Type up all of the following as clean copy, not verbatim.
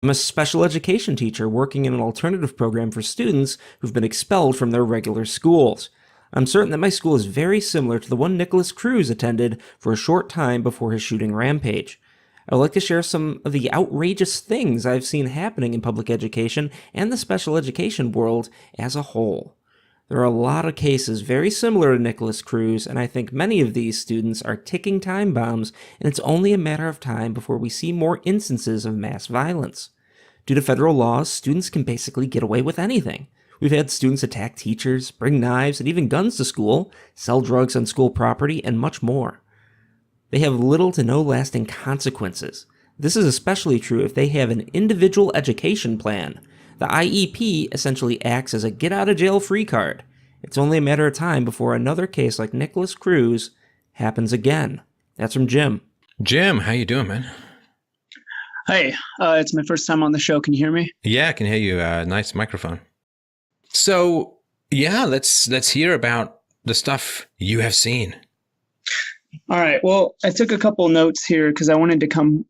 I'm a special education teacher working in an alternative program for students who've been expelled from their regular schools. I'm certain that my school is very similar to the one Nicholas Cruz attended for a short time before his shooting rampage. I would like to share some of the outrageous things I've seen happening in public education and the special education world as a whole. There are a lot of cases very similar to Nicholas Cruz, and I think many of these students are ticking time bombs, and it's only a matter of time before we see more instances of mass violence. Due to federal laws, students can basically get away with anything. We've had students attack teachers, bring knives and even guns to school, sell drugs on school property, and much more. They have little to no lasting consequences. This is especially true if they have an individual education plan. The IEP essentially acts as a get-out-of-jail-free card. It's only a matter of time before another case like Nicholas Cruz happens again. That's from Jim. Jim, how you doing, man? Hey, it's my first time on the show. Can you hear me? Yeah, I can hear you. Nice microphone. So, yeah, let's hear about the stuff you have seen. All right. Well, I took a couple notes here because I wanted to come,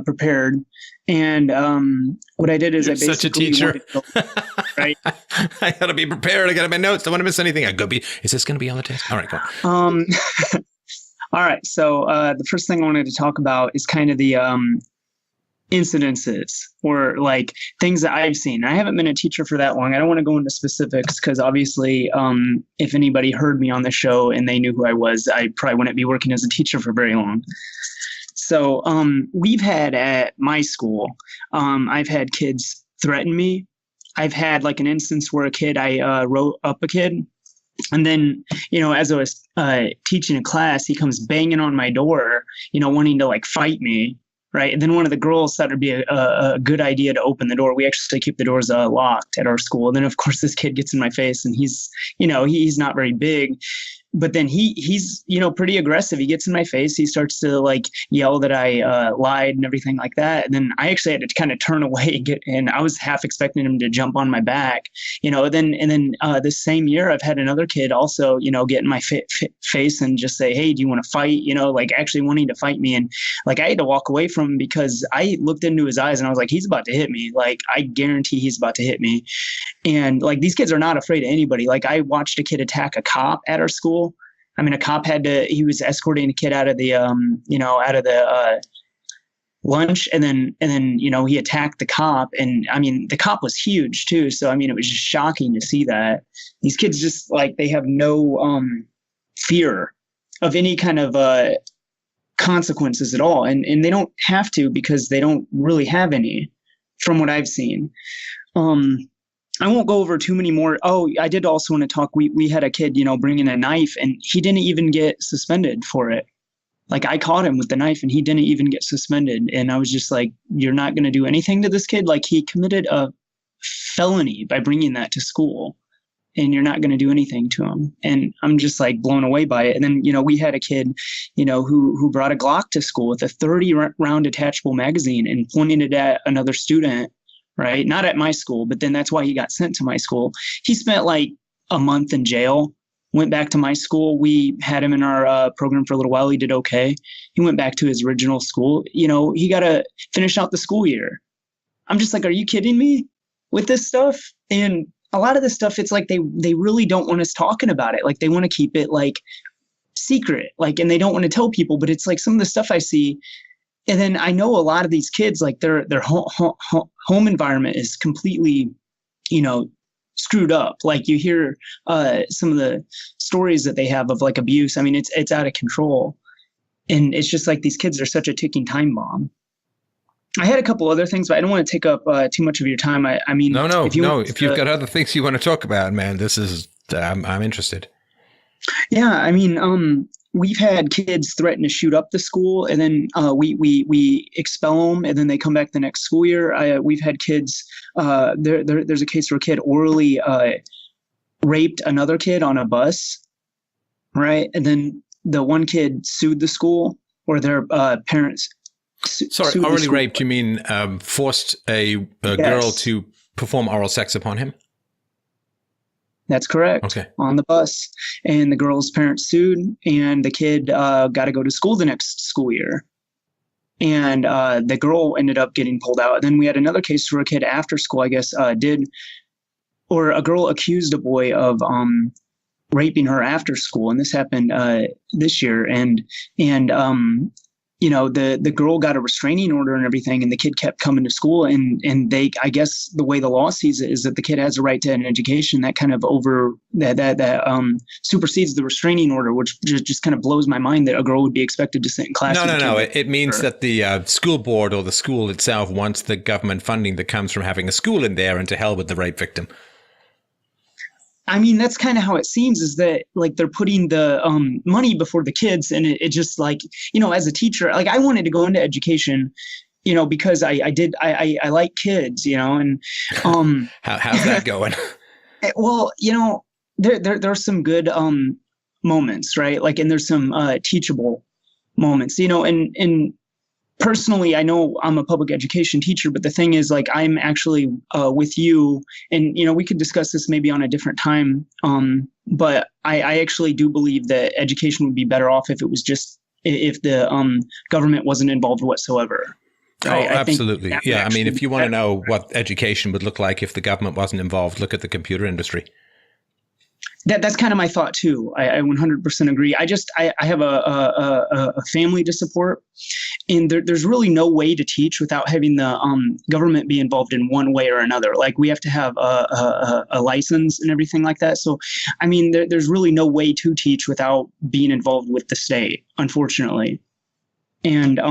prepared. And what I did is You're I basically such a teacher. Right. I gotta be prepared. I gotta have my notes. Don't want to miss anything. Is this gonna be on the test? All right, go. All right. So the first thing I wanted to talk about is kind of the incidences or like things that I've seen. I haven't been a teacher for that long. I don't want to go into specifics because obviously if anybody heard me on the show and they knew who I was, I probably wouldn't be working as a teacher for very long. So we've had at my school, I've had kids threaten me. I've had like an instance where I wrote up a kid. And then, as I was teaching a class, he comes banging on my door, wanting to like fight me. Right. And then one of the girls thought it'd be a good idea to open the door. We actually keep the doors locked at our school. And then, of course, this kid gets in my face and he's not very big. But then he's pretty aggressive. He gets in my face. He starts to like yell that I lied and everything like that. And then I actually had to kind of turn away and I was half expecting him to jump on my back, Then this same year, I've had another kid also, get in my face and just say, hey, do you want to fight? Like actually wanting to fight me. And like I had to walk away from him because I looked into his eyes and I was like, he's about to hit me. Like I guarantee he's about to hit me. And like these kids are not afraid of anybody. Like I watched a kid attack a cop at our school. I mean, a cop he was escorting a kid out of the, lunch and then, he attacked the cop. And I mean, the cop was huge too. So, I mean, it was just shocking to see that these kids just like, they have no fear of any kind of consequences at all. And they don't have to because they don't really have any from what I've seen. I won't go over too many more. Oh, I did also want to talk. We had a kid, bring in a knife and he didn't even get suspended for it. Like I caught him with the knife and he didn't even get suspended. And I was just like, you're not going to do anything to this kid? Like he committed a felony by bringing that to school and you're not going to do anything to him. And I'm just like blown away by it. And then, we had a kid, who brought a Glock to school with a 30 round detachable magazine and pointed it at another student. Right. Not at my school, but then that's why he got sent to my school. He spent like a month in jail, went back to my school. We had him in our program for a little while. He did okay. He went back to his original school. He got to finish out the school year. I'm just like, are you kidding me with this stuff? And a lot of this stuff, it's like they really don't want us talking about it. Like they want to keep it like secret, like, and they don't want to tell people. But it's like some of the stuff I see. And then I know a lot of these kids, like their home environment is completely, screwed up. Like you hear some of the stories that they have of like abuse. I mean, it's out of control. And it's just like these kids are such a ticking time bomb. I had a couple other things, but I don't want to take up too much of your time. I mean, No. If you've got other things you want to talk about, man, this is, I'm interested. Yeah. I mean, we've had kids threaten to shoot up the school and then we expel them and then they come back the next school year. We've had kids, there's a case where a kid orally raped another kid on a bus, right? And then the one kid sued the school or their parents. Sorry, orally raped, you mean forced a girl to perform oral sex upon him? That's correct. Okay. On the bus. And the girl's parents sued and the kid got to go to school the next school year. and the girl ended up getting pulled out. And then we had another case where a kid after school, I guess, or a girl accused a boy of raping her after school, and this happened this year. And the girl got a restraining order and everything, and the kid kept coming to school. And they, I guess, the way the law sees it is that the kid has a right to an education that kind of supersedes the restraining order, which just kind of blows my mind that a girl would be expected to sit in class. No. It means that the school board or the school itself wants the government funding that comes from having a school in there, and to hell with the rape victim. I mean, that's kind of how it seems, is that like they're putting the money before the kids. And it just like, as a teacher, like I wanted to go into education, because I like kids, and how's that going? Well, there are some good moments, right? Like, and there's some teachable moments, and personally, I know I'm a public education teacher, but the thing is, like, I'm actually with you, and we could discuss this maybe on a different time. But I actually do believe that education would be better off if it was just if the government wasn't involved whatsoever. Right? Oh, absolutely. Yeah. I mean, if you want to know what education would look like if the government wasn't involved, look at the computer industry. That's kind of my thought too. I 100% agree. I have a family to support, and there's really no way to teach without having the government be involved in one way or another. Like, we have to have a license and everything like that. So, I mean, there's really no way to teach without being involved with the state, unfortunately. And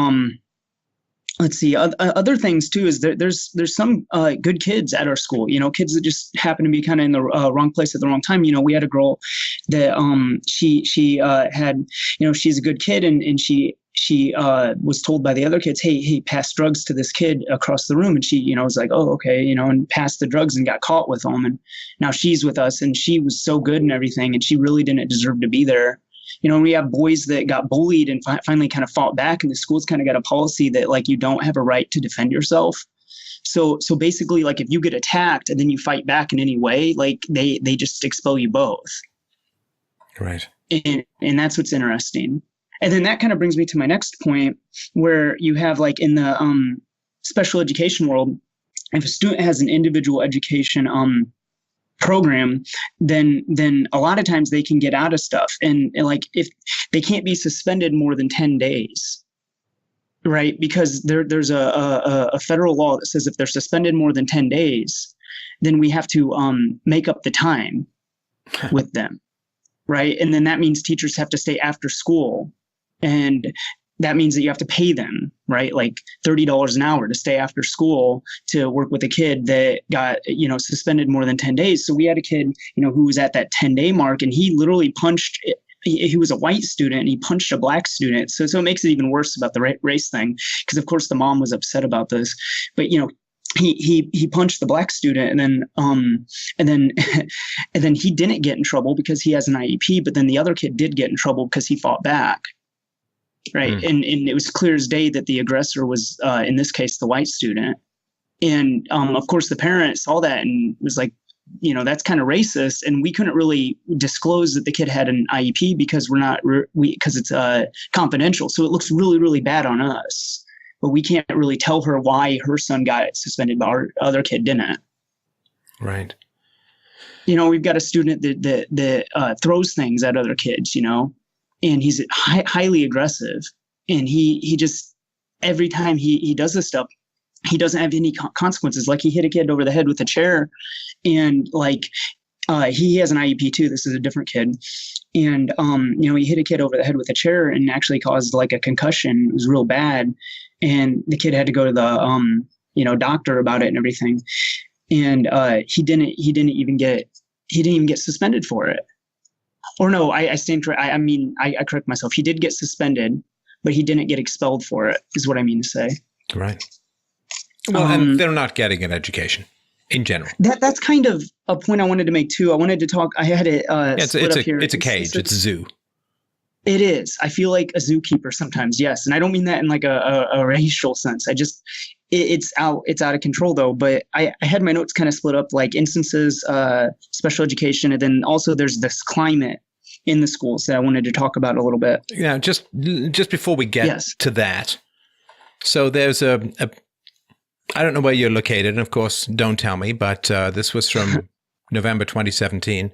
let's see, other things too is there's some good kids at our school, kids that just happen to be kind of in the wrong place at the wrong time. We had a girl that she had, she's a good kid, and she was told by the other kids, hey, pass drugs to this kid across the room. And she, was like, oh, okay, and passed the drugs and got caught with them. And now she's with us, and she was so good and everything, and she really didn't deserve to be there. We have boys that got bullied and finally kind of fought back, and the school's kind of got a policy that, like, you don't have a right to defend yourself. So basically, like, if you get attacked and then you fight back in any way, like, they just expel you both. Right. And that's what's interesting. And then that kind of brings me to my next point, where you have, like, in the special education world, if a student has an individual education program, then a lot of times they can get out of stuff, and like, if they can't be suspended more than 10 days, right? Because there's a federal law that says if they're suspended more than 10 days, then we have to make up the time with them, right? And then that means teachers have to stay after school, and that means that you have to pay them, right? Like $30 an hour to stay after school to work with a kid that got, suspended more than 10 days. So we had a kid, who was at that 10-day mark, and he literally punched, he was a white student, and he punched a black student. So it makes it even worse about the race thing, because of course the mom was upset about this, but he punched the black student, and then and then he didn't get in trouble because he has an IEP, but then the other kid did get in trouble because he fought back. Right. And it was clear as day that the aggressor was, in this case, the white student. And of course, the parent saw that and was like, that's kind of racist. And we couldn't really disclose that the kid had an IEP because because it's confidential. So it looks really, really bad on us. But we can't really tell her why her son got suspended, but our other kid didn't. Right. We've got a student that throws things at other kids, and he's highly aggressive, and he just, every time he does this stuff, he doesn't have any consequences. Like, he hit a kid over the head with a chair, and like, he has an IEP too. This is a different kid. And, he hit a kid over the head with a chair and actually caused like a concussion. It was real bad. And the kid had to go to the, doctor about it and everything. And, he didn't even get suspended for it. Or no, I stand correct. I correct myself. He did get suspended, but he didn't get expelled for it, is what I mean to say. Right. Well, and they're not getting an education in general. That's kind of a point I wanted to make too. I wanted to talk. I had it. It's a cage. It's a zoo. It is. I feel like a zookeeper sometimes. Yes, and I don't mean that in like a racial sense. It's out of control though. But I had my notes kind of split up, like instances, special education, and then also there's this climate in the schools that I wanted to talk about a little bit. Yeah, just before we get to that, So there's I don't know where you're located, and of course, don't tell me, but this was from November 2017.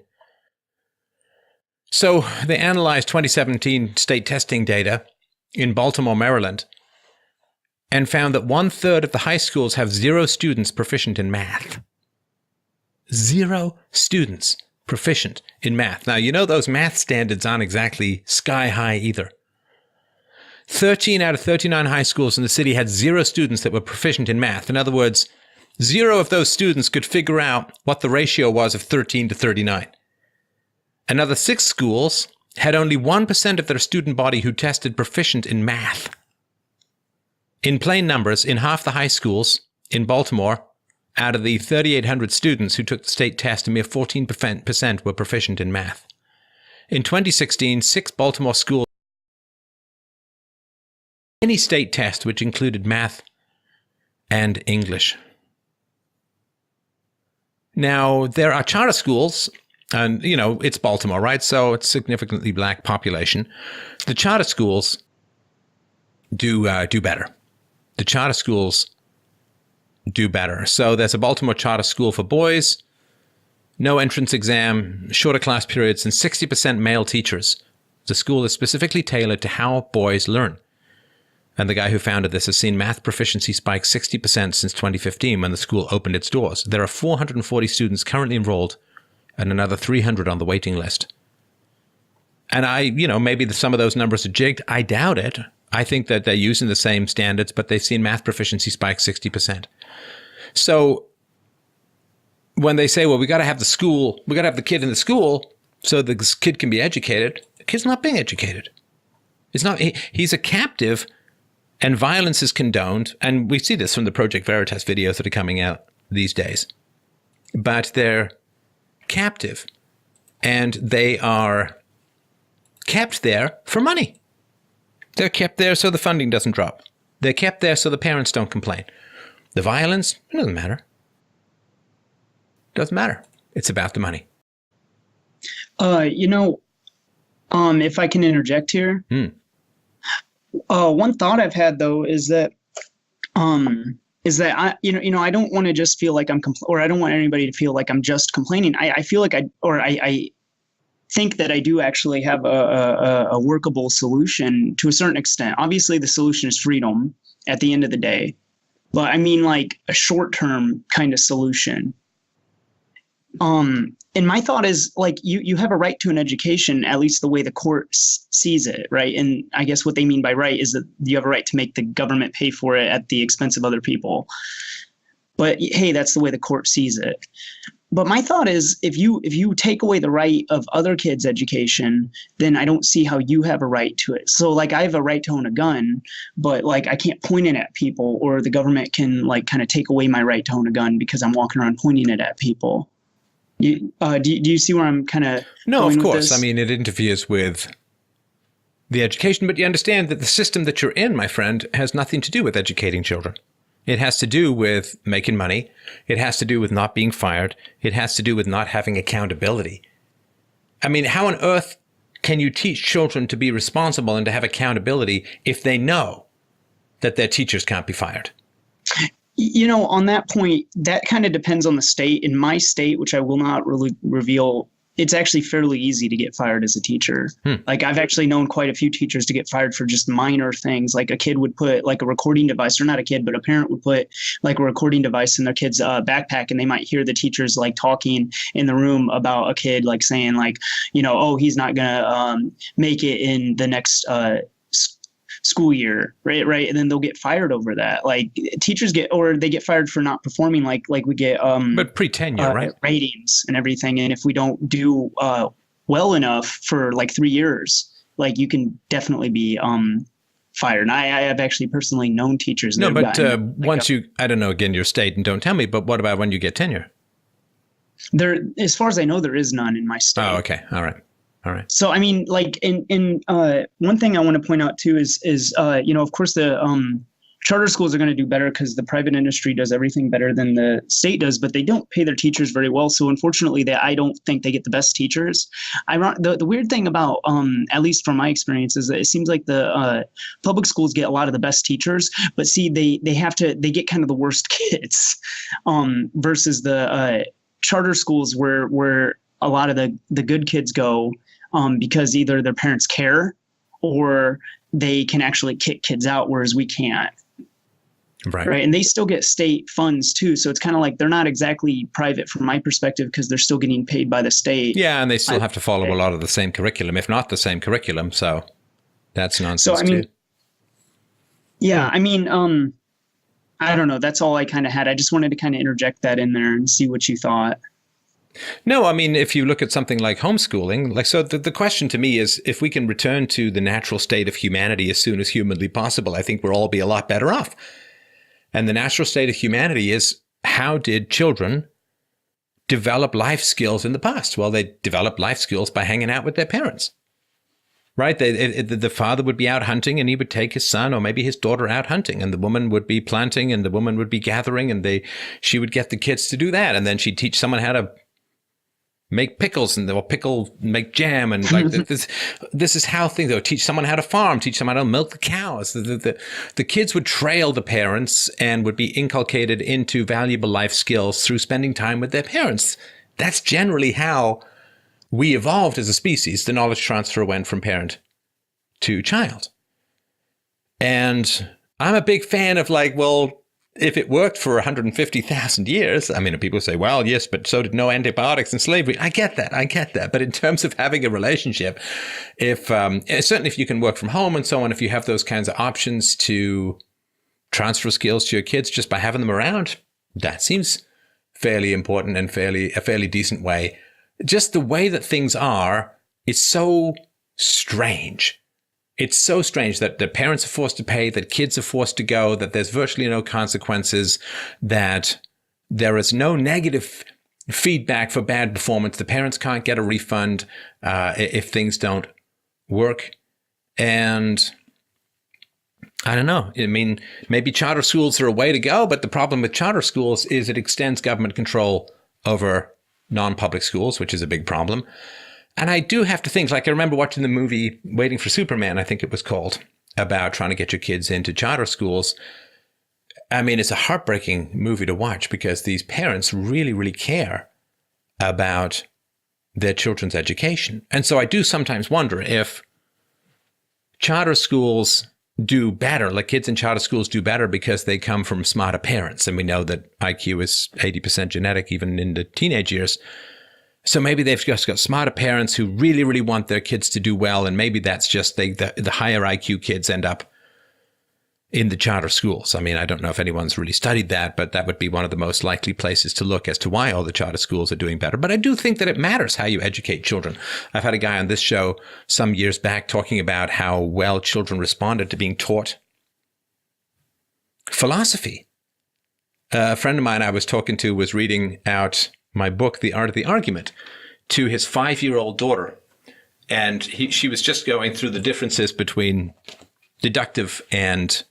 So they analyzed 2017 state testing data in Baltimore, Maryland, and found that 1/3 of the high schools have 0 students proficient in math. 0 students proficient in math. Now, you know those math standards aren't exactly sky high either. 13 out of 39 high schools in the city had 0 students that were proficient in math. In other words, 0 of those students could figure out what the ratio was of 13 to 39. Another 6 schools had only 1% of their student body who tested proficient in math. In plain numbers, in half the high schools in Baltimore, out of the 3,800 students who took the state test, a mere 14% were proficient in math. In 2016, 6 Baltimore schools any state test which included math and English. Now, there are charter schools, and, you know, it's Baltimore, right? So it's significantly black population. The charter schools do better. The charter schools do better. So there's a Baltimore charter school for boys, no entrance exam, shorter class periods, and 60% male teachers. The school is specifically tailored to how boys learn. And the guy who founded this has seen math proficiency spike 60% since 2015 when the school opened its doors. There are 440 students currently enrolled and another 300 on the waiting list. And maybe some of those numbers are jigged. I doubt it. I think that they're using the same standards, but they've seen math proficiency spike 60%. So when they say, well, we got to have the kid in the school so the kid can be educated, the kid's not being educated. It's not. He's a captive. And violence is condoned, and we see this from the Project Veritas videos that are coming out these days. But they're captive, and they are kept there for money. They're kept there so the funding doesn't drop. They're kept there so the parents don't complain. The violence, it doesn't matter. Doesn't matter. It's about the money. If I can interject here. One thought I've had though is that I don't want to just feel like I'm or I don't want anybody to feel like I'm just complaining. I feel like I think that I do actually have a workable solution to a certain extent. Obviously, the solution is freedom at the end of the day, but I mean like a short-term kind of solution. And my thought is like you have a right to an education, at least the way the court sees it, right? And I guess what they mean by right is that you have a right to make the government pay for it at the expense of other people. But hey, that's the way the court sees it. But my thought is if you take away the right of other kids' education, then I don't see how you have a right to it. So like I have a right to own a gun, but like I can't point it at people, or the government can like kind of take away my right to own a gun because I'm walking around pointing it at people. Do you see where I'm kind of No, of course. I mean, it interferes with the education, but you understand that the system that you're in, my friend, has nothing to do with educating children. It has to do with making money. It has to do with not being fired. It has to do with not having accountability. I mean, how on earth can you teach children to be responsible and to have accountability if they know that their teachers can't be fired? On that point, that kind of depends on the state. In my state, which I will not really reveal, it's actually fairly easy to get fired as a teacher. Like I've actually known quite a few teachers to get fired for just minor things. Like a kid would put like a recording device, or not a kid, but a parent would put like a recording device in their kid's backpack, and they might hear the teachers like talking in the room about a kid, like saying like, oh, he's not gonna make it in the next school year, right? And then they'll get fired over that. Like teachers get fired for not performing, like we get but pre-tenure, right? Ratings and everything. And if we don't do well enough for like 3 years, like you can definitely be fired. And I have actually personally known teachers. No, but once I don't know, again, your state, and don't tell me, but what about when you get tenure? There, as far as I know, there is none in my state. Oh, okay. All right. So, I mean, like in one thing I want to point out too is of course the charter schools are going to do better because the private industry does everything better than the state does, but they don't pay their teachers very well. So unfortunately, I don't think they get the best teachers. The weird thing about, at least from my experience, is that it seems like the public schools get a lot of the best teachers, but see, they get kind of the worst kids, versus the charter schools where a lot of the good kids go, because either their parents care or they can actually kick kids out, whereas we can't. Right. And they still get state funds too. So it's kind of like they're not exactly private from my perspective because they're still getting paid by the state. Yeah. And they still have to follow a lot of the same curriculum, if not the same curriculum. So that's nonsense. So, I mean, too. Yeah. I mean, I don't know. That's all I kind of had. I just wanted to kind of interject that in there and see what you thought. No, I mean, if you look at something like homeschooling, so the question to me is, if we can return to the natural state of humanity as soon as humanly possible, I think we'll all be a lot better off. And the natural state of humanity is, how did children develop life skills in the past? Well, they developed life skills by hanging out with their parents, right? The father would be out hunting and he would take his son or maybe his daughter out hunting, and the woman would be planting and the woman would be gathering, and she would get the kids to do that. And then she'd teach someone how to make pickles and they'll make jam. And like this is how things, they'll teach someone how to farm, teach someone how to milk the cows. The kids would trail the parents and would be inculcated into valuable life skills through spending time with their parents. That's generally how we evolved as a species. The knowledge transfer went from parent to child. And I'm a big fan of like, well, if it worked for 150,000 years, I mean, people say, well, yes, but so did no antibiotics and slavery. I get that. But in terms of having a relationship, certainly if you can work from home and so on, if you have those kinds of options to transfer skills to your kids just by having them around, that seems fairly important and a fairly decent way. Just the way that things are is so strange. It's so strange that the parents are forced to pay, that kids are forced to go, that there's virtually no consequences, that there is no negative feedback for bad performance. The parents can't get a refund if things don't work. And I don't know. I mean, maybe charter schools are a way to go, but the problem with charter schools is it extends government control over non-public schools, which is a big problem. And I do have to think, like I remember watching the movie Waiting for Superman, I think it was called, about trying to get your kids into charter schools. I mean, it's a heartbreaking movie to watch because these parents really, really care about their children's education. And so I do sometimes wonder if charter schools do better, like kids in charter schools do better because they come from smarter parents. And we know that IQ is 80% genetic, even in the teenage years. So maybe they've just got smarter parents who really, really want their kids to do well. And maybe that's just the higher IQ kids end up in the charter schools. I mean, I don't know if anyone's really studied that, but that would be one of the most likely places to look as to why all the charter schools are doing better. But I do think that it matters how you educate children. I've had a guy on this show some years back talking about how well children responded to being taught philosophy. A friend of mine I was talking to was reading out my book, The Art of the Argument, to his 5-year-old daughter. And she was just going through the differences between deductive and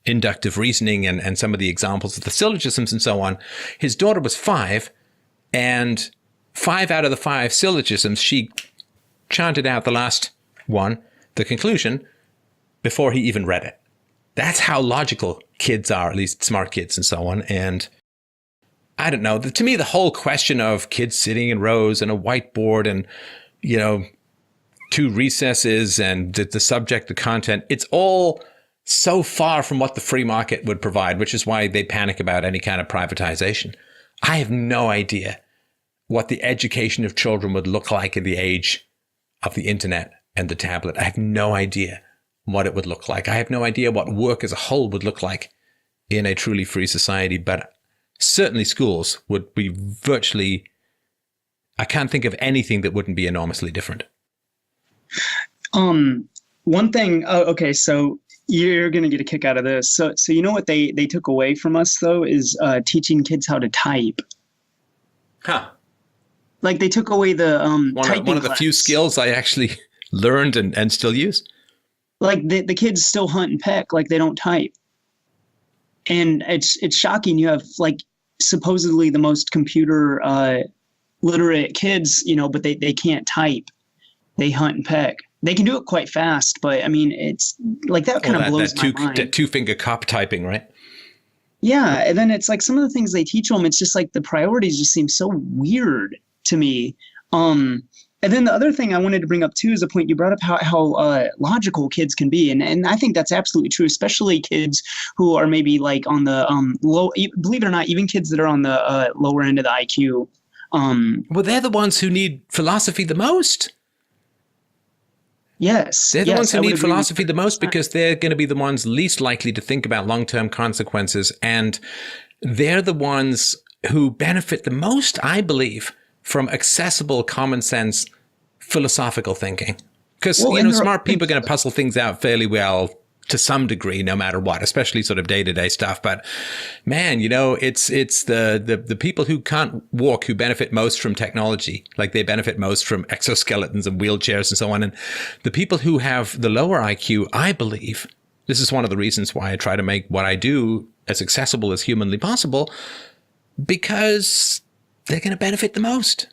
inductive reasoning and some of the examples of the syllogisms and so on. His daughter was 5, and 5 out of the 5 syllogisms, she chanted out the last one, the conclusion, before he even read it. That's how logical kids are, at least smart kids and so on. And I don't know. To me, the whole question of kids sitting in rows and a whiteboard and, 2 recesses and the subject, the content, it's all so far from what the free market would provide, which is why they panic about any kind of privatization. I have no idea what the education of children would look like in the age of the internet and the tablet. I have no idea what it would look like. I have no idea what work as a whole would look like in a truly free society, but certainly schools would be virtually, I can't think of anything that wouldn't be enormously different. One thing, okay, so you're going to get a kick out of this. So you know what they took away from us, though, is teaching kids how to type. Huh. Like they took away the typing one of the few skills I actually learned and still use. Like the kids still hunt and peck, like they don't type. And it's shocking. You have like supposedly the most computer literate kids, but they can't type. They hunt and peck. They can do it quite fast, but I mean, it's like that kind of blows my mind. That 2-finger cop typing, right? Yeah, and then it's like some of the things they teach them, it's just like the priorities just seem so weird to me. And then the other thing I wanted to bring up too is a point you brought up how logical kids can be, and I think that's absolutely true, especially kids who are maybe like on the low. Believe it or not, even kids that are on the lower end of the IQ. Well, they're the ones who need philosophy the most. Yes, they're the ones who need philosophy the most, because they're going to be the ones least likely to think about long-term consequences, and they're the ones who benefit the most, I believe, from accessible, common sense, philosophical thinking. Because, smart people are going to puzzle things out fairly well to some degree, no matter what, especially sort of day-to-day stuff. But man, it's the people who can't walk who benefit most from technology. Like, they benefit most from exoskeletons and wheelchairs and so on. And the people who have the lower IQ, I believe, this is one of the reasons why I try to make what I do as accessible as humanly possible, because they're going to benefit the most.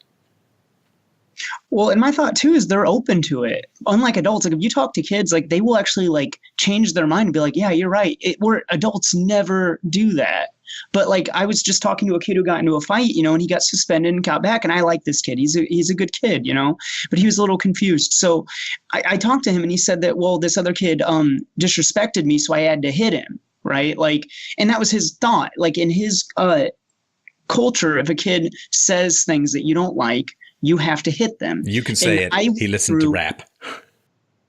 Well, and my thought too is they're open to it. Unlike adults, like if you talk to kids, like they will actually like change their mind and be like, yeah, you're right. Where adults never do that. But like I was just talking to a kid who got into a fight, and he got suspended and got back. And I like this kid. He's a good kid, but he was a little confused. So I talked to him and he said that, well, this other kid disrespected me, so I had to hit him. Right. Like, and that was his thought. Like in his culture, if a kid says things that you don't like, you have to hit them. You can say he listened to rap.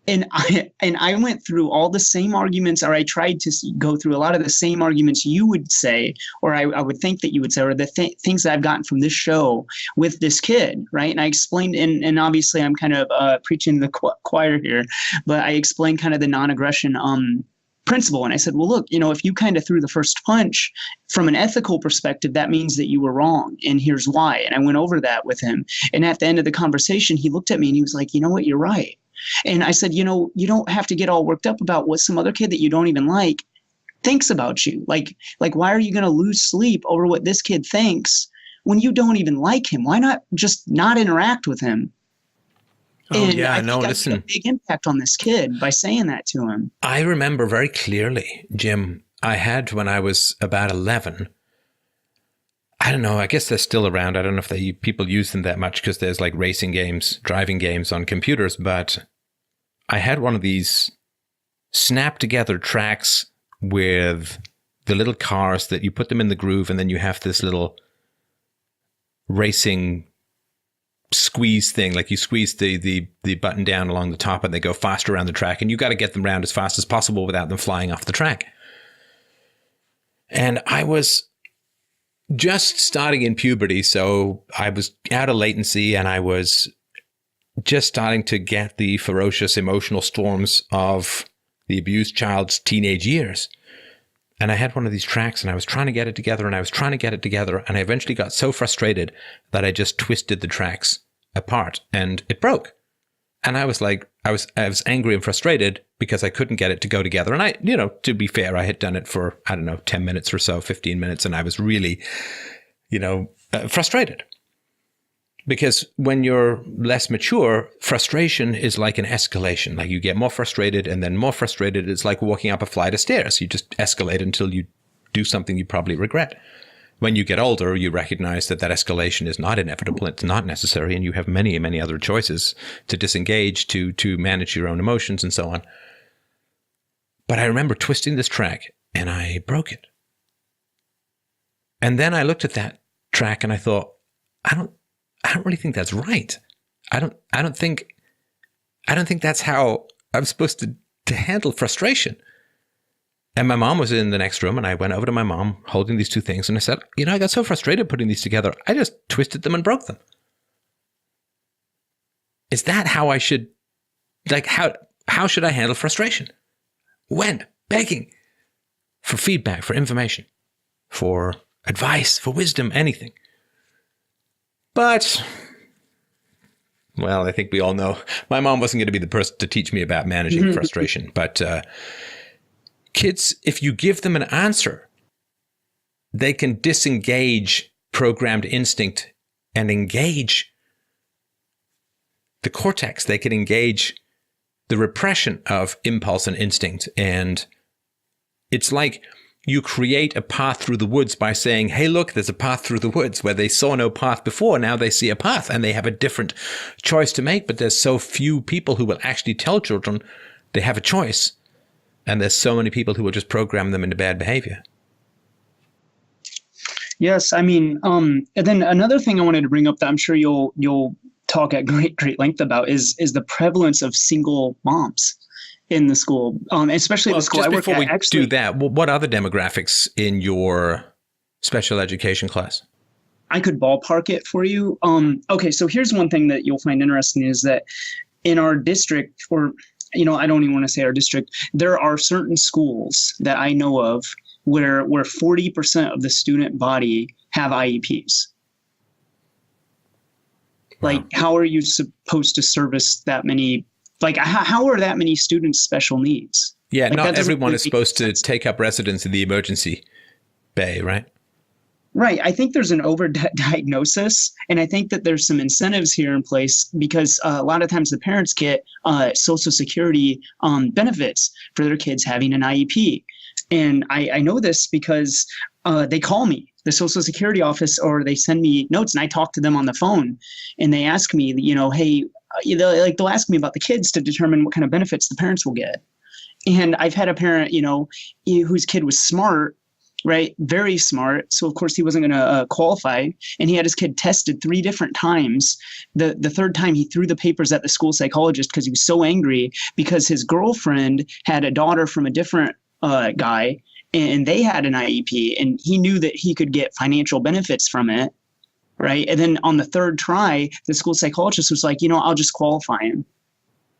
And I went through all the same arguments, or I tried to go through a lot of the same arguments you would say, or I would think that you would say, or the things that I've gotten from this show with this kid, right? And I explained, and obviously I'm kind of preaching the choir here, but I explained kind of the non-aggression principle. And I said, well, look, if you kind of threw the first punch from an ethical perspective, that means that you were wrong. And here's why. And I went over that with him. And at the end of the conversation, he looked at me and he was like, you know what, you're right. And I said, you don't have to get all worked up about what some other kid that you don't even like thinks about you. Like, why are you going to lose sleep over what this kid thinks when you don't even like him? Why not just not interact with him? Oh, and yeah, I no, think listen. I had a big impact on this kid by saying that to him. I remember very clearly, Jim, I had when I was about 11. I don't know, I guess they're still around. I don't know if people use them that much because there's like racing games, driving games on computers. But I had one of these snap together tracks with the little cars that you put them in the groove, and then you have this little racing squeeze thing, like you squeeze the button down along the top and they go faster around the track, and you got to get them around as fast as possible without them flying off the track. And I was just starting in puberty, so I was out of latency, and I was just starting to get the ferocious emotional storms of the abused child's teenage years. And I had one of these tracks, and I was trying to get it together, and I was trying to get it together, and I eventually got so frustrated that I just twisted the tracks apart, and it broke. And I was like, I was angry and frustrated because I couldn't get it to go together. And I, to be fair, I had done it for, 10 minutes or so, 15 minutes, and I was really, frustrated. Because when you're less mature, frustration is like an escalation. Like you get more frustrated and then more frustrated. It's like walking up a flight of stairs. You just escalate until you do something you probably regret. When you get older, you recognize that escalation is not inevitable. It's not necessary. And you have many, many other choices to disengage, to manage your own emotions and so on. But I remember twisting this track and I broke it. And then I looked at that track and I thought, I don't really think that's right. I don't think that's how I'm supposed to handle frustration. And my mom was in the next room, and I went over to my mom holding these two things, and I said, I got so frustrated putting these together, I just twisted them and broke them. Is that how I should, how should I handle frustration? When? Begging for feedback, for information, for advice, for wisdom, anything. But, well, I think we all know my mom wasn't going to be the person to teach me about managing frustration. But kids, if you give them an answer they can disengage programmed instinct and engage the cortex. They can engage the repression of impulse and instinct. And it's like you create a path through the woods by saying, hey, look, there's a path through the woods, where they saw no path before. Now they see a path and they have a different choice to make. But there's so few people who will actually tell children they have a choice. And there's so many people who will just program them into bad behavior. Yes. I mean, and then another thing I wanted to bring up that I'm sure you'll talk at great length about is the prevalence of single moms in the school, especially the school I work at. Before we do that, what other demographics in your special education class? I could ballpark it for you. Okay, so here's one thing that you'll find interesting is that in our district, or I don't even want to say our district, there are certain schools that I know of where 40% of the student body have IEPs. Like, wow. How are you supposed to service that many? Like, how are that many students special needs? Yeah, like, not everyone is supposed to take up residence in the emergency bay, right? Right. I think there's an over-diagnosis, and I think that there's some incentives here in place because a lot of times the parents get Social Security benefits for their kids having an IEP. And I know this because they call me, the Social Security office, or they send me notes, and I talk to them on the phone, and they ask me, hey, they'll ask me about the kids to determine what kind of benefits the parents will get. And I've had a parent, whose kid was smart, right? Very smart. So of course he wasn't going to qualify, and he had his kid tested 3 different times. The third time he threw the papers at the school psychologist because he was so angry because his girlfriend had a daughter from a different guy, and they had an IEP, and he knew that he could get financial benefits from it. Right. And then on the third try, the school psychologist was like, I'll just qualify him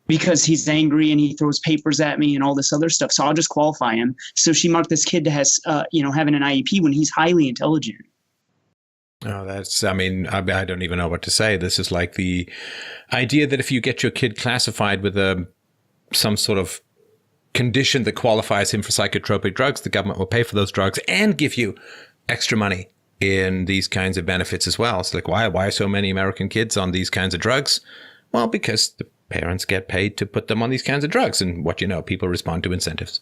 because he's angry and he throws papers at me and all this other stuff. So I'll just qualify him. So she marked this kid as, having an IEP when he's highly intelligent. Oh, I don't even know what to say. This is like the idea that if you get your kid classified with some sort of condition that qualifies him for psychotropic drugs, the government will pay for those drugs and give you extra money in these kinds of benefits as well. So like, why are so many American kids on these kinds of drugs? Well, because the parents get paid to put them on these kinds of drugs. And people respond to incentives.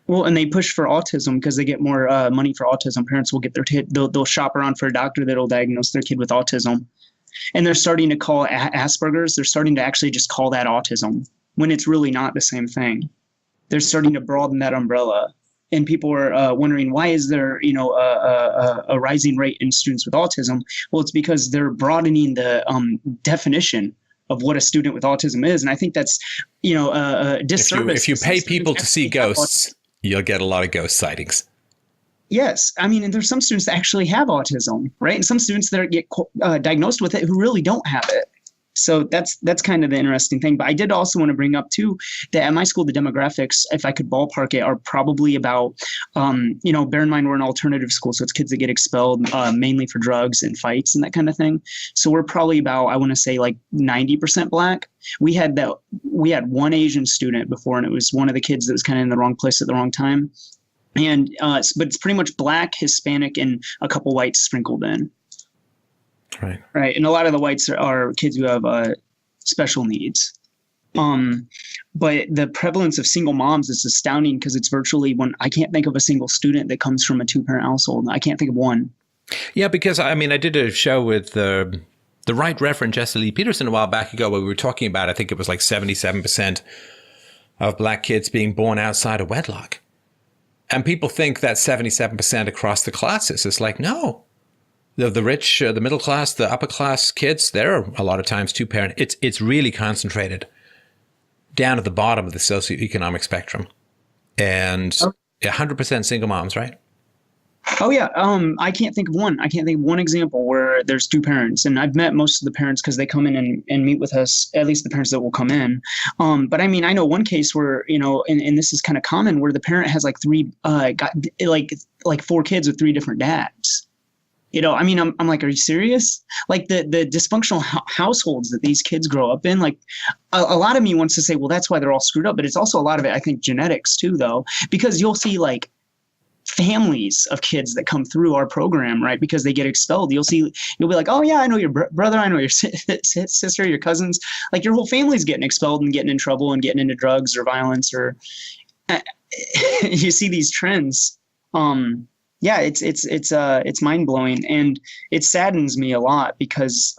Well, and they push for autism because they get more money for autism. Parents will get their kid, they'll shop around for a doctor that'll diagnose their kid with autism. And they're starting to call Asperger's. They're starting to actually just call that autism when it's really not the same thing. They're starting to broaden that umbrella. And people are wondering, why is there, a rising rate in students with autism? Well, it's because they're broadening the definition of what a student with autism is. And I think that's, a disservice. If you pay people to see ghosts, you'll get a lot of ghost sightings. Yes. I mean, and there's some students that actually have autism, right? And some students that get diagnosed with it who really don't have it. So that's kind of the interesting thing. But I did also want to bring up, too, that at my school, the demographics, if I could ballpark it, are probably about, bear in mind we're an alternative school. So it's kids that get expelled mainly for drugs and fights and that kind of thing. So we're probably about, I want to say, like 90% Black. We had one Asian student before, and it was one of the kids that was kind of in the wrong place at the wrong time. And but it's pretty much Black, Hispanic, and a couple whites sprinkled in. Right. And a lot of the whites are kids who have special needs. But the prevalence of single moms is astounding because it's virtually I can't think of a single student that comes from a 2-parent household. I can't think of one. Yeah, because I did a show with the Right Reverend Jesse Lee Peterson a while back ago where we were talking about, I think it was like 77% of Black kids being born outside of wedlock. And people think that 77% across the classes. It's like, no. The rich, the middle class, the upper class kids, they're a lot of times 2-parent. It's really concentrated down at the bottom of the socioeconomic spectrum. And 100% single moms, right? Oh, yeah. I can't think of one. I can't think of one example where there's 2 parents. And I've met most of the parents because they come in and meet with us, at least the parents that will come in. But I know one case where, and this is kind of common, where the parent has like 4 kids with 3 different dads. I'm like, are you serious? Like the dysfunctional households that these kids grow up in, like a lot of me wants to say, well, that's why they're all screwed up. But it's also a lot of it, I think, genetics too, though, because you'll see like families of kids that come through our program, right? Because they get expelled. You'll be like, oh yeah, I know your brother, I know your sister, your cousins, like your whole family's getting expelled and getting in trouble and getting into drugs or violence, or you see these trends. Yeah, it's mind blowing, and it saddens me a lot because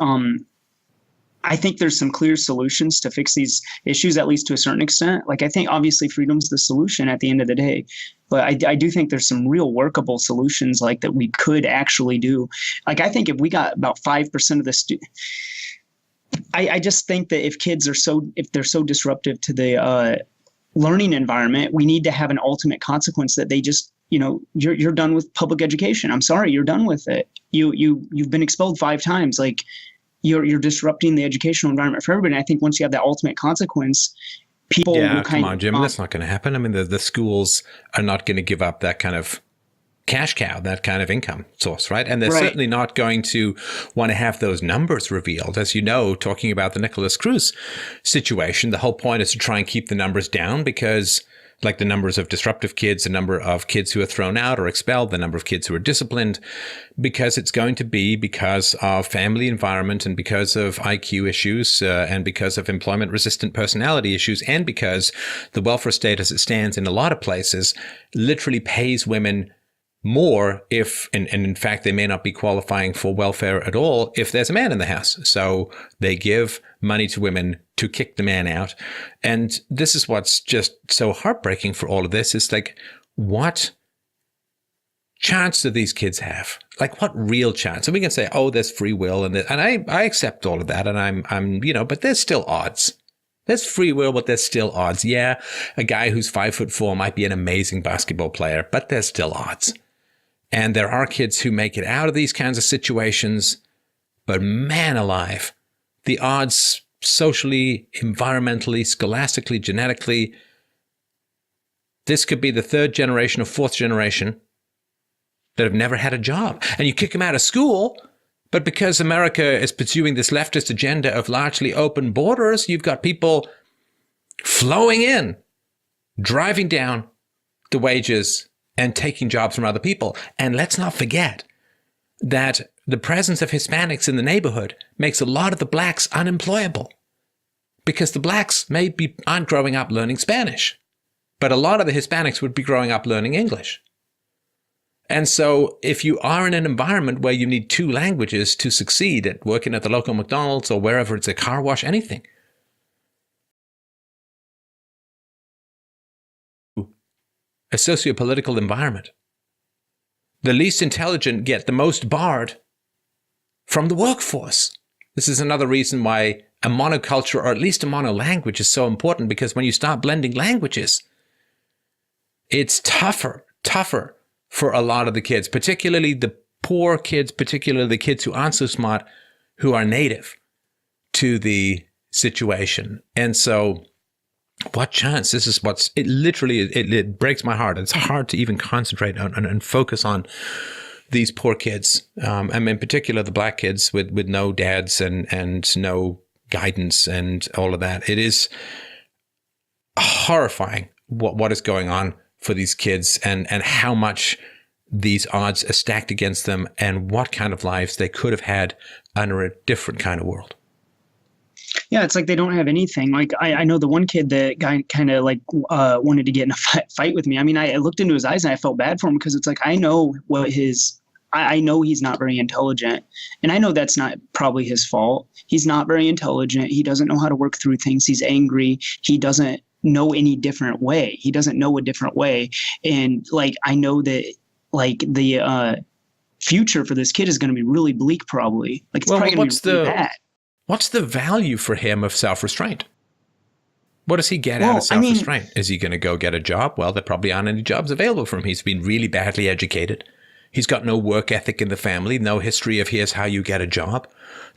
I think there's some clear solutions to fix these issues, at least to a certain extent. Like, I think obviously freedom's the solution at the end of the day, but I do think there's some real workable solutions like that we could actually do. Like, I think if we got about 5% of the I just think that if they're so disruptive to the learning environment, we need to have an ultimate consequence that they just, you're done with public education. I'm sorry, you're done with it. You've been expelled 5 times. Like, you're disrupting the educational environment for everybody. And I think once you have that ultimate consequence, people will come on, Jim, that's not going to happen. I mean, the schools are not going to give up that kind of cash cow, that kind of income source, right? And they're certainly not going to want to have those numbers revealed. As you know, talking about the Nicholas Cruz situation, the whole point is to try and keep the numbers down, because like the numbers of disruptive kids, the number of kids who are thrown out or expelled, the number of kids who are disciplined, because it's going to be because of family environment and because of IQ issues and because of employment resistant personality issues, and because the welfare state as it stands in a lot of places literally pays women more if, and in fact, they may not be qualifying for welfare at all if there's a man in the house. So they give money to women to kick the man out. And this is what's just so heartbreaking for all of this, is like, what chance do these kids have? Like, what real chance? And we can say, oh, there's free will, and I accept all of that, and I'm but there's still odds. There's free will, but there's still odds. Yeah, a guy who's 5'4" might be an amazing basketball player, but there's still odds. And there are kids who make it out of these kinds of situations, but man alive, the odds socially, environmentally, scholastically, genetically, this could be the 3rd generation or 4th generation that have never had a job. And you kick them out of school, but because America is pursuing this leftist agenda of largely open borders, you've got people flowing in, driving down the wages and taking jobs from other people. And let's not forget that the presence of Hispanics in the neighborhood makes a lot of the blacks unemployable, because the blacks aren't growing up learning Spanish, but a lot of the Hispanics would be growing up learning English. And so if you are in an environment where you need 2 languages to succeed at working at the local McDonald's or wherever it's a car wash, anything, a socio-political environment, the least intelligent get the most barred from the workforce. This is another reason why a monoculture, or at least a monolanguage, is so important, because when you start blending languages, it's tougher for a lot of the kids, particularly the poor kids, particularly the kids who aren't so smart, who are native to the situation. And so what chance? This is it breaks my heart. It's hard to even concentrate on and focus on these poor kids. And in particular, the black kids with no dads and no guidance and all of that. It is horrifying what is going on for these kids, and how much these odds are stacked against them, and what kind of lives they could have had under a different kind of world. Yeah, it's like they don't have anything. Like, I know the one kid that guy kind of like wanted to get in a fight with me. I mean, I looked into his eyes and I felt bad for him, because it's like, I know I know he's not very intelligent, and I know that's not probably his fault. He's not very intelligent. He doesn't know how to work through things. He's angry. He doesn't know any different way. He doesn't know a different way. And like, I know that like the future for this kid is going to be really bleak, probably. Like, it's probably going to be really bad. What's the value for him of self-restraint? What does he get out of self-restraint? Is he going to go get a job? Well, there probably aren't any jobs available for him. He's been really badly educated. He's got no work ethic in the family, no history of here's how you get a job.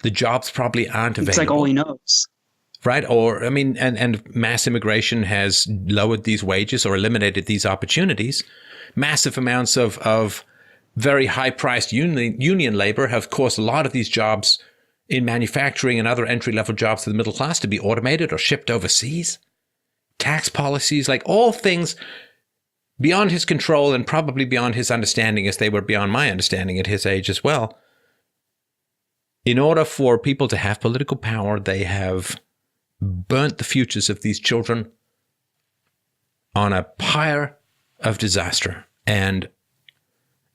The jobs probably aren't available. It's like all he knows. Right? Or, I mean, and mass immigration has lowered these wages or eliminated these opportunities. Massive amounts of very high-priced union labor have caused a lot of these jobs in manufacturing and other entry-level jobs to the middle class to be automated or shipped overseas. Tax policies, like all things beyond his control and probably beyond his understanding, as they were beyond my understanding at his age as well. In order for people to have political power, they have burnt the futures of these children on a pyre of disaster. And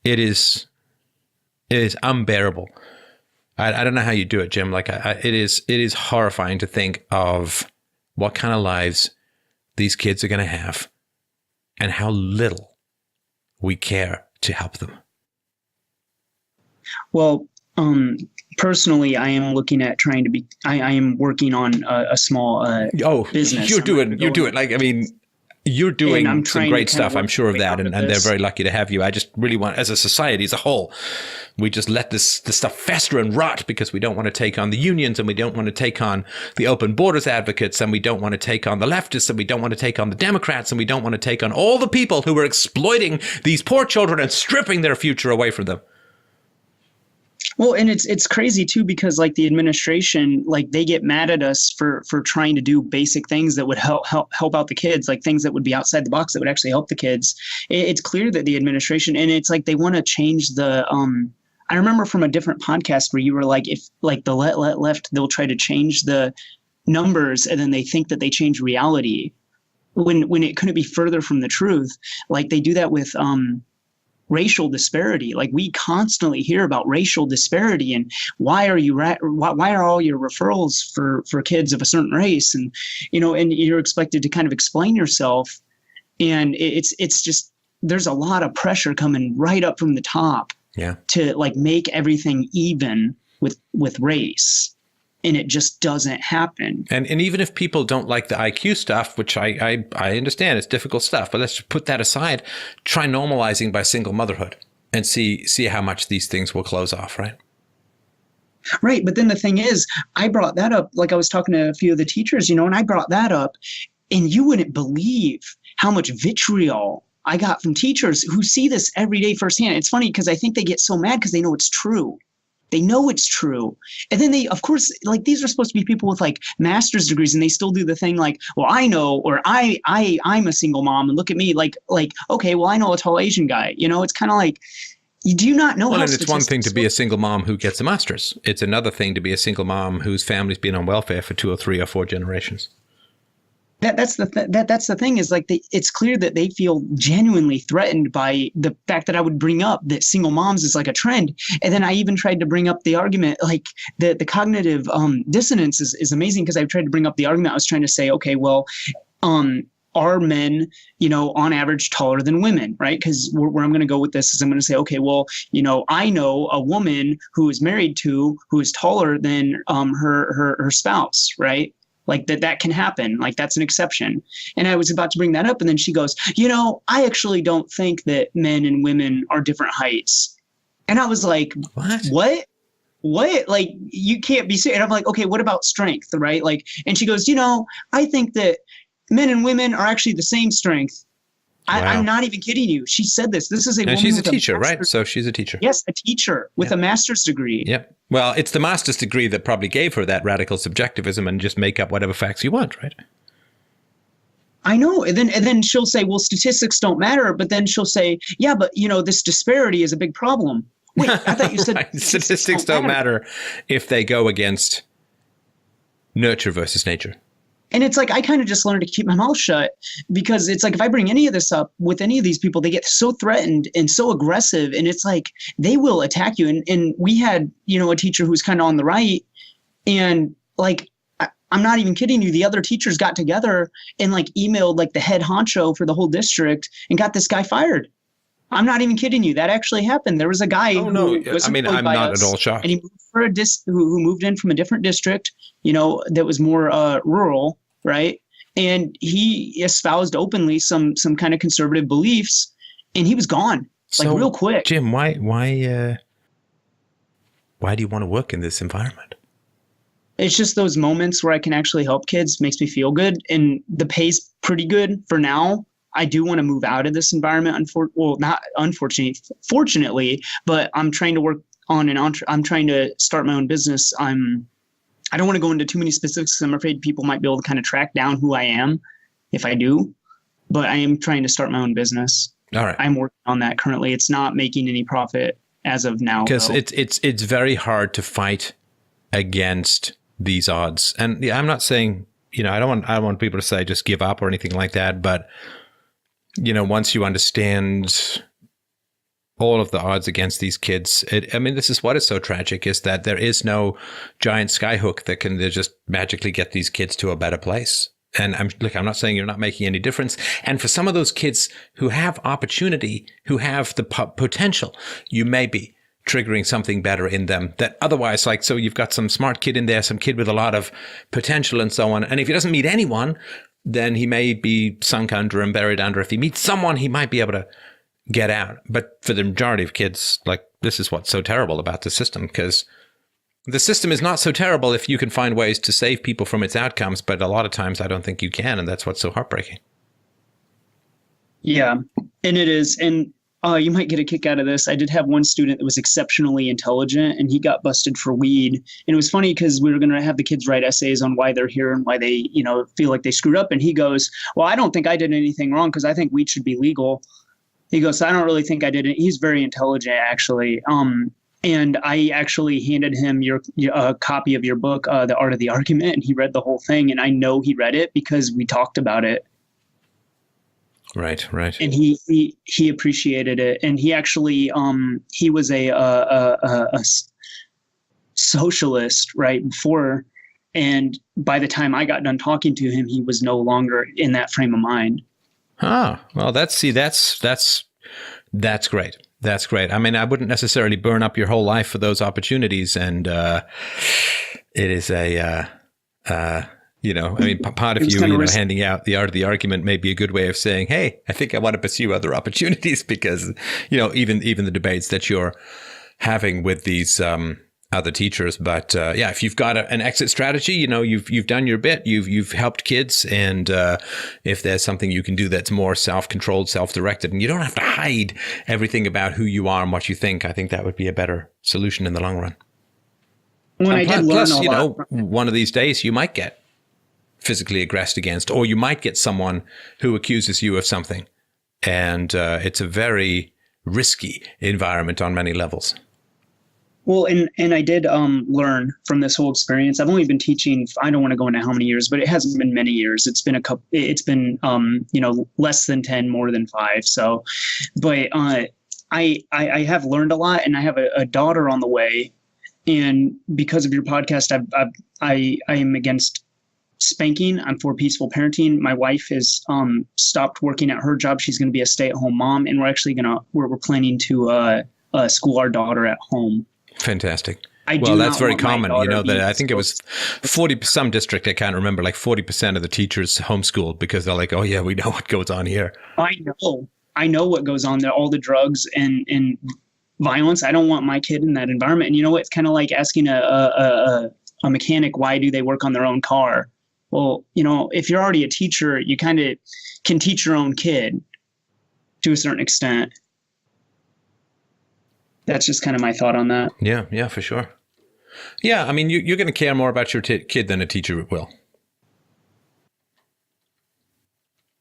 it is unbearable. I don't know how you do it, Jim. Like it is horrifying to think of what kind of lives these kids are going to have and how little we care to help them. Well, personally, I am looking at trying to be. I am working on a small business. You're doing it. Like, I mean, you're doing some great stuff. I'm sure of that, and they're very lucky to have you. I just really want, as a society as a whole, we just let this stuff fester and rot because we don't want to take on the unions, and we don't want to take on the open borders advocates, and we don't want to take on the leftists, and we don't want to take on the Democrats, and we don't want to take on all the people who are exploiting these poor children and stripping their future away from them. Well, and it's crazy too, because like the administration, like they get mad at us for trying to do basic things that would help out the kids, like things that would be outside the box that would actually help the kids. It's clear that the administration, and it's like they want to change the I remember from a different podcast where you were like, if like the left, they'll try to change the numbers and then they think that they change reality when it couldn't be further from the truth. Like they do that with racial disparity. Like we constantly hear about racial disparity and why are all your referrals for kids of a certain race, and and you're expected to kind of explain yourself, and it's just there's a lot of pressure coming right up from the top to like make everything even with race. And it just doesn't happen. And even if people don't like the IQ stuff, which I understand, it's difficult stuff, but let's put that aside. Try normalizing by single motherhood and see how much these things will close off, right? Right. But then the thing is, I brought that up, like I was talking to a few of the teachers, and I brought that up, and you wouldn't believe how much vitriol I got from teachers who see this every day firsthand. It's funny because I think they get so mad because they know it's true. They know it's true. And then they, of course, like these are supposed to be people with like master's degrees, and they still do the thing like, well, I know, or I'm a single mom, and look at me, like, okay, well, I know a tall Asian guy. It's kind of like, you do not know. Well, and it's one thing to be a single mom who gets a master's. It's another thing to be a single mom whose family's been on welfare for 2 or 3 or 4 generations. That's the thing is like it's clear that they feel genuinely threatened by the fact that I would bring up that single moms is like a trend. And then I even tried to bring up the argument, like the cognitive dissonance is amazing, because I've tried to bring up the argument. I was trying to say, okay, well, are men, on average taller than women, right? Because where I'm going to go with this is I'm going to say, okay, well, I know a woman who is married to who is taller than her spouse, right? Like that can happen. Like that's an exception. And I was about to bring that up. And then she goes, I actually don't think that men and women are different heights. And I was like, what? Like you can't be serious. And I'm like, okay, what about strength? Right? Like, and she goes, I think that men and women are actually the same strength. Wow. I'm not even kidding you. She said this. This is a woman. She's a teacher, right? So she's a teacher. Yes, a teacher with a master's degree. Yep. Well, it's the master's degree that probably gave her that radical subjectivism and just make up whatever facts you want, right? I know. And then she'll say, well, statistics don't matter. But then she'll say, yeah, but this disparity is a big problem. Wait, I thought you said right. Statistics don't matter if they go against nurture versus nature. And it's like, I kind of just learned to keep my mouth shut, because it's like, if I bring any of this up with any of these people, they get so threatened and so aggressive, and it's like, they will attack you. And we had, a teacher who's kind of on the right, and like, I'm not even kidding you. The other teachers got together and like emailed like the head honcho for the whole district and got this guy fired. I'm not even kidding you. That actually happened. There was a guy who was I'm not at all shocked. And he moved for who moved in from a different district, that was more rural. Right. And he espoused openly some kind of conservative beliefs, and he was gone like real quick. Jim, why do you want to work in this environment? It's just those moments where I can actually help kids makes me feel good, and the pay's pretty good for now. I do want to move out of this environment. Fortunately, but I'm trying to work on I'm trying to start my own business. I don't want to go into too many specifics. I'm afraid people might be able to kind of track down who I am if I do. but I am trying to start my own business. All right. I'm working on that currently. It's not making any profit as of now. Because it's very hard to fight against these odds. And yeah, I'm not saying, I don't want people to say just give up or anything like that. But, once you understand all of the odds against these kids, this is what is so tragic, is that there is no giant skyhook that can just magically get these kids to a better place. And I'm not saying you're not making any difference. And for some of those kids who have opportunity, who have the potential, you may be triggering something better in them that otherwise, so you've got some smart kid in there, some kid with a lot of potential and so on. And if he doesn't meet anyone, then he may be sunk under and buried under. If he meets someone, he might be able to get out. But for the majority of kids, this is what's so terrible about the system, because the system is not so terrible if you can find ways to save people from its outcomes. But a lot of times I don't think you can. And that's what's so heartbreaking. Yeah, and it is. And you might get a kick out of this. I did have one student that was exceptionally intelligent, and he got busted for weed. And it was funny because we were going to have the kids write essays on why they're here and why they, feel like they screwed up. And he goes, well, I don't think I did anything wrong because I think weed should be legal. He goes, I don't really think I did it. He's very intelligent, actually. And I actually handed him a copy of your book, The Art of the Argument, and he read the whole thing. And I know he read it because we talked about it. Right. And he appreciated it. And he actually he was a socialist right before, and by the time I got done talking to him, he was no longer in that frame of mind. Well, that's great. That's great. I mean, I wouldn't necessarily burn up your whole life for those opportunities, and it is part of you, handing out The Art of the Argument may be a good way of saying, hey, I think I want to pursue other opportunities, because, even the debates that you're having with these other teachers. But if you've got an exit strategy, you've done your bit, you've helped kids. And if there's something you can do that's more self-controlled, self-directed, and you don't have to hide everything about who you are and what you think, I think that would be a better solution in the long run. Plus, one of these days you might get physically aggressed against, or you might get someone who accuses you of something. And it's a very risky environment on many levels. Well, and I did learn from this whole experience. I've only been teaching, I don't want to go into how many years, but it hasn't been many years. It's been less than 10, more than 5. So, but I have learned a lot, and I have a daughter on the way. And because of your podcast, I am against spanking. I'm for peaceful parenting. My wife has stopped working at her job. She's going to be a stay-at-home mom, and we're actually we're planning to school our daughter at home. Fantastic. Well, that's very common. That I think it was 40, some district, I can't remember, 40% of the teachers homeschooled because they're like, oh yeah, we know what goes on here. I know what goes on there, all the drugs and violence. I don't want my kid in that environment. And it's kind of like asking a mechanic, why do they work on their own car? Well, if you're already a teacher, you kind of can teach your own kid to a certain extent. That's just kind of my thought on that. Yeah, for sure. Yeah, I mean, you're going to care more about your kid than a teacher will.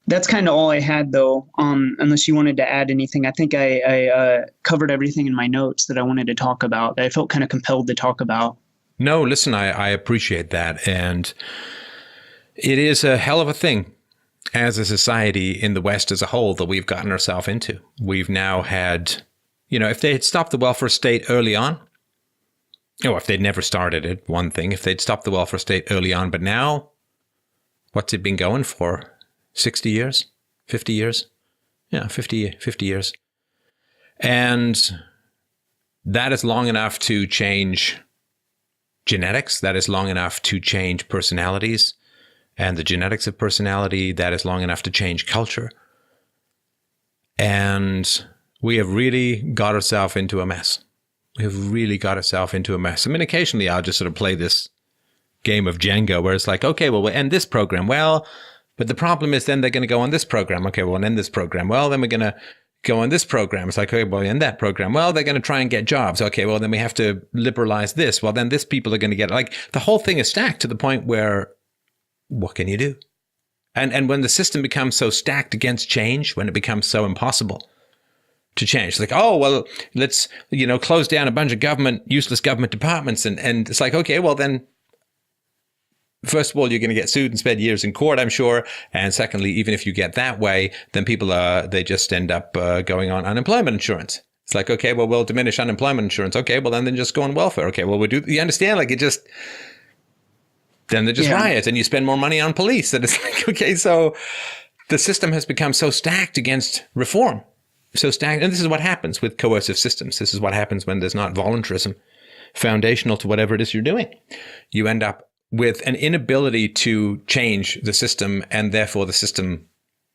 That's kind of all I had, though, unless you wanted to add anything. I think I covered everything in my notes that I wanted to talk about, that I felt kind of compelled to talk about. No, listen, I appreciate that. And it is a hell of a thing as a society in the West as a whole that we've gotten ourselves into. We've now had... if they had stopped the welfare state early on, if they'd never started it, one thing, if they'd stopped the welfare state early on, but now, what's it been going for? 60 years? 50 years? Yeah, 50 years. And that is long enough to change genetics. That is long enough to change personalities. And the genetics of personality, that is long enough to change culture. And we have really got ourselves into a mess. I mean, occasionally I'll just sort of play this game of Jenga where it's like, okay, well, we'll end this program. Well, but the problem is then they're going to go on this program. Okay, we'll end this program. Well, then we're going to go on this program. It's like, okay, well, end that program. Well, they're going to try and get jobs. Okay, well, then we have to liberalize this. Well, then this people are going to get, the whole thing is stacked to the point where, what can you do? And when the system becomes so stacked against change, when it becomes so impossible to change, it's like, oh, well, let's, close down a bunch of useless government departments. And it's like, okay, well then, first of all, you're going to get sued and spend years in court, I'm sure. And secondly, even if you get that way, then they just end up going on unemployment insurance. It's like, okay, well, we'll diminish unemployment insurance. Okay, well, then just go on welfare. Okay, well, you understand? Like then they just riot and you spend more money on police. And it's like, okay, so the system has become so stacked against reform. So stacked. And this is what happens with coercive systems. This is what happens when there's not voluntarism foundational to whatever it is you're doing. You end up with an inability to change the system, and therefore the system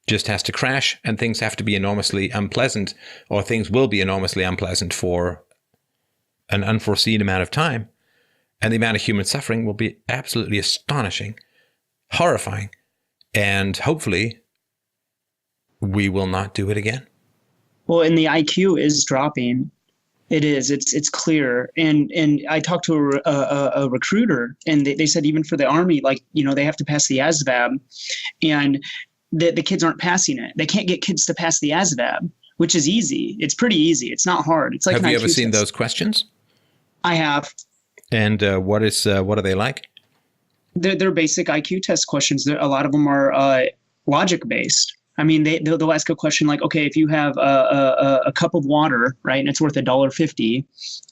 just has to crash and things have to be enormously unpleasant, or things will be enormously unpleasant for an unforeseen amount of time. And the amount of human suffering will be absolutely astonishing, horrifying, and hopefully we will not do it again. Well, and the IQ is dropping. It is. It's clear. And I talked to a recruiter, and they said even for the Army, like, they have to pass the ASVAB, and the kids aren't passing it. They can't get kids to pass the ASVAB, which is easy. It's pretty easy. It's not hard. It's like have you IQ ever seen test. those questions? I have. And what are they like? They're basic IQ test questions. A lot of them are logic based. I mean, they'll ask a question like, okay, if you have a cup of water, right, and it's worth $1.50,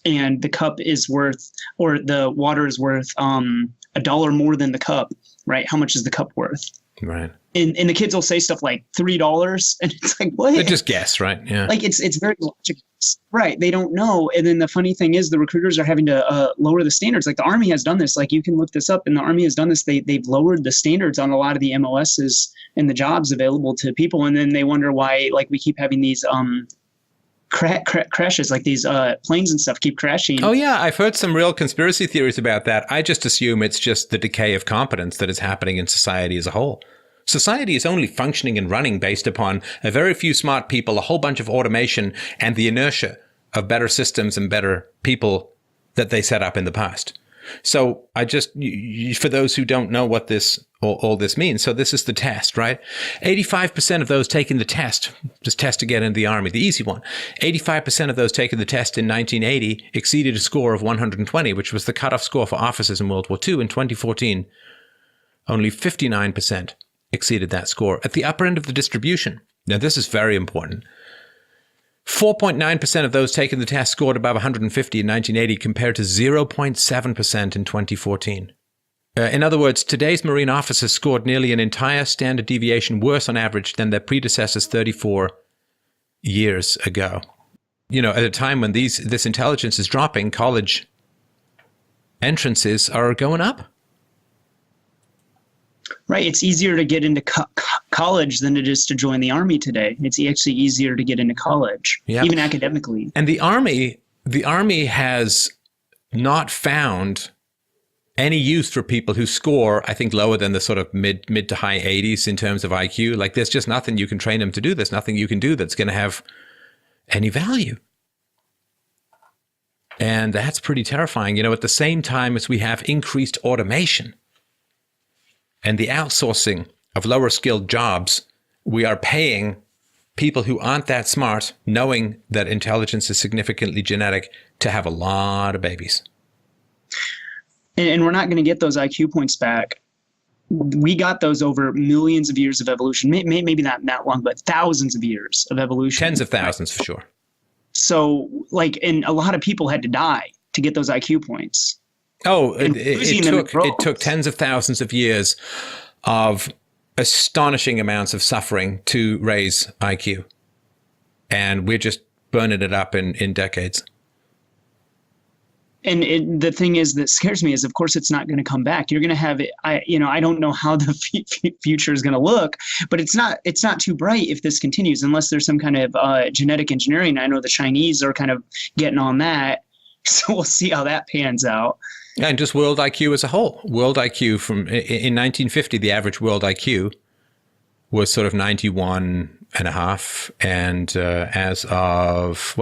and the cup is worth, or the water is worth $1 more than the cup, right? How much is the cup worth? Right. And the kids will say stuff like $3, and it's like, what? They just guess, right? Yeah. Like it's very logical, right? They don't know. And then the funny thing is, the recruiters are having to lower the standards. Like the Army has done this. Like you can look this up, and the Army has done this. They've lowered the standards on a lot of the MOSs and the jobs available to people, and then they wonder why, like, we keep having these crashes, like these planes and stuff keep crashing. Oh yeah, I've heard some real conspiracy theories about that. I just assume it's just the decay of competence that is happening in society as a whole. Society is only functioning and running based upon a very few smart people, a whole bunch of automation, and the inertia of better systems and better people that they set up in the past. So I just, for those who don't know what all this means, so this is the test, right? 85% of those taking the test, this test to get into the Army, the easy one, 85% of those taking the test in 1980 exceeded a score of 120, which was the cutoff score for officers in World War II. In 2014, only 59% exceeded that score at the upper end of the distribution. Now, this is very important. 4.9% of those taking the test scored above 150 in 1980 compared to 0.7% in 2014. In other words, today's Marine officers scored nearly an entire standard deviation worse on average than their predecessors 34 years ago. At a time when this intelligence is dropping, college entrances are going up. Right. It's easier to get into college than it is to join the Army today. It's actually easier to get into college, even academically. And the Army has not found any use for people who score, I think, lower than the sort of mid to high 80s in terms of IQ. Like, there's just nothing you can train them to do. There's nothing you can do that's going to have any value. And that's pretty terrifying. At the same time as we have increased automation and the outsourcing of lower skilled jobs, we are paying people who aren't that smart, knowing that intelligence is significantly genetic, to have a lot of babies. And we're not going to get those IQ points back. We got those over millions of years of evolution, maybe not that long, but thousands of years of evolution. Tens of thousands for sure. So, and a lot of people had to die to get those IQ points. Oh, it took tens of thousands of years of astonishing amounts of suffering to raise IQ. And we're just burning it up in decades. And the thing is that scares me is, of course, it's not going to come back. You're going to have it. I don't know how the future is going to look, but it's not too bright if this continues, unless there's some kind of genetic engineering. I know the Chinese are kind of getting on that. So we'll see how that pans out. And just world IQ as a whole. World IQ in 1950, the average world IQ was sort of 91.5. And as of,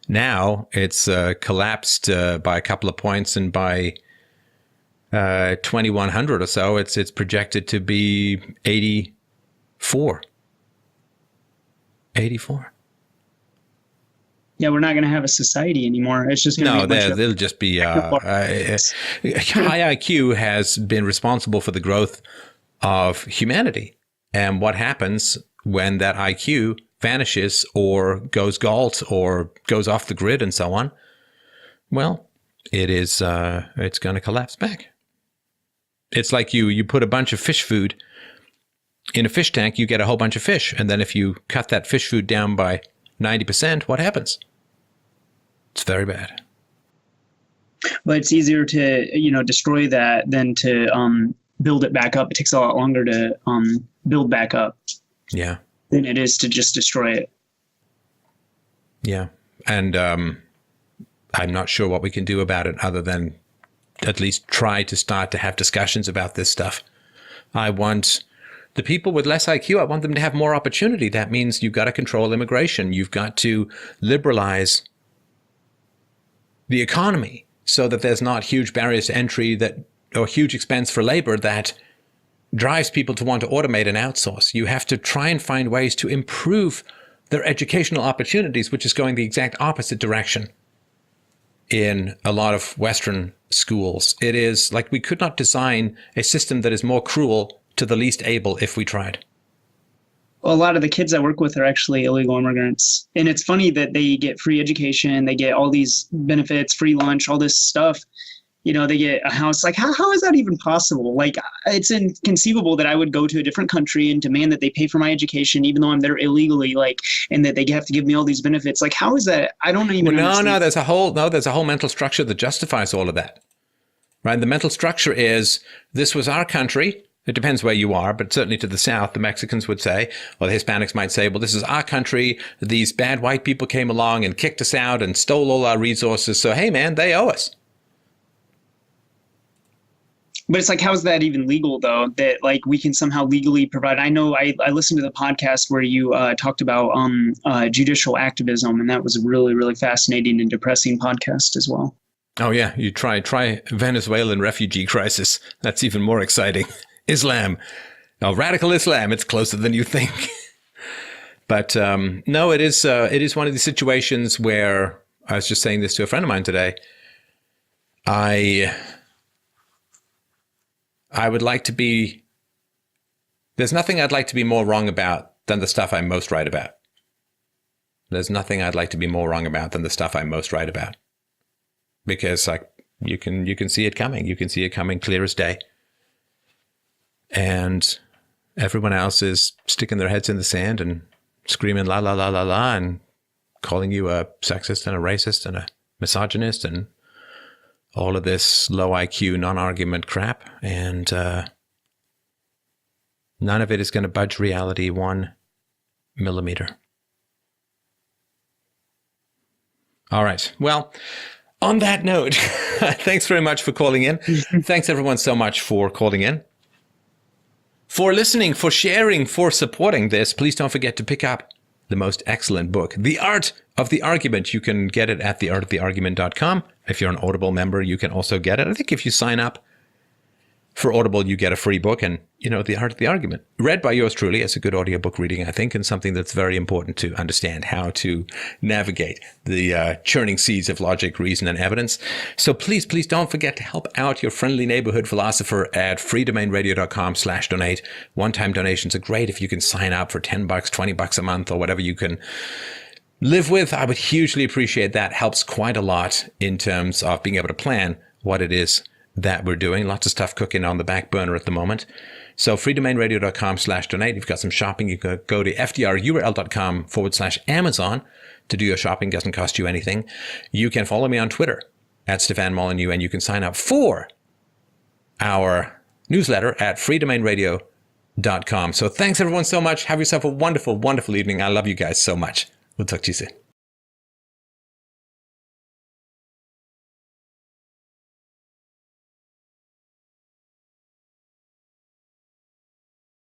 now it's collapsed by a couple of points. And by 2100 or so, it's projected to be 84. 84. Yeah, we're not going to have a society anymore. It's just going to be they'll just be high IQ has been responsible for the growth of humanity. And what happens when that IQ vanishes or goes galt or goes off the grid and so on? Well, it's going to collapse back. It's like you put a bunch of fish food in a fish tank, you get a whole bunch of fish. And then if you cut that fish food down by 90%, what happens? It's very bad. But it's easier to, destroy that than to build it back up. It takes a lot longer to build back up. Yeah. Than it is to just destroy it. Yeah. And I'm not sure what we can do about it other than at least try to start to have discussions about this stuff. I want the people with less IQ, I want them to have more opportunity. That means you've got to control immigration. You've got to liberalize the economy so that there's not huge barriers to entry or huge expense for labor that drives people to want to automate and outsource. You have to try and find ways to improve their educational opportunities, which is going the exact opposite direction in a lot of Western schools. It is like we could not design a system that is more cruel to the least able if we tried. Well, a lot of the kids I work with are actually illegal immigrants. And it's funny that they get free education, they get all these benefits, free lunch, all this stuff. They get a house. Like, how is that even possible? Like, it's inconceivable that I would go to a different country and demand that they pay for my education, even though I'm there illegally, and that they have to give me all these benefits. Like, how is that? I don't even understand. No, there's a whole mental structure that justifies all of that, right? The mental structure is, this was our country. It depends where you are, but certainly to the south, the Mexicans would say, or the Hispanics might say, well, this is our country. These bad white people came along and kicked us out and stole all our resources. So, hey, man, they owe us. But it's like, how is that even legal, though, that we can somehow legally provide? I know I listened to the podcast where you talked about judicial activism, and that was a really, really fascinating and depressing podcast as well. Oh, yeah. You try Venezuelan refugee crisis. That's even more exciting. Islam. Radical Islam. It's closer than you think. But no, it is one of these situations where I was just saying this to a friend of mine today. I would like to be, there's nothing I'd like to be more wrong about than the stuff I'm most right about. There's nothing I'd like to be more wrong about than the stuff I'm most right about. Because you can see it coming. You can see it coming clear as day. And everyone else is sticking their heads in the sand and screaming la la la la la and calling you a sexist and a racist and a misogynist and all of this low IQ, non-argument crap, and none of it is going to budge reality 1 millimeter. All right. Well, on that note, thanks very much for calling in. Thanks, everyone, so much for calling in. For listening, for sharing, for supporting this, please don't forget to pick up the most excellent book, The Art of the Argument. You can get it at theartoftheargument.com. If you're an Audible member, you can also get it. I think if you sign up for Audible, you get a free book and, The Art of the Argument, read by yours truly. It's a good audiobook reading, I think, and something that's very important to understand how to navigate the churning seas of logic, reason, and evidence. So please don't forget to help out your friendly neighborhood philosopher at freedomainradio.com/donate. One-time donations are great if you can sign up for $10, $20 a month, or whatever you can live with. I would hugely appreciate that. Helps quite a lot in terms of being able to plan what it is that we're doing. Lots of stuff cooking on the back burner at the moment. So freedomainradio.com/donate. You've got some shopping. You can go to fdrurl.com/Amazon to do your shopping. Doesn't cost you anything. You can follow me on Twitter at Stefan Molyneux, and you can sign up for our newsletter at freedomainradio.com. So thanks everyone so much. Have yourself a wonderful, wonderful evening. I love you guys so much. We'll talk to you soon.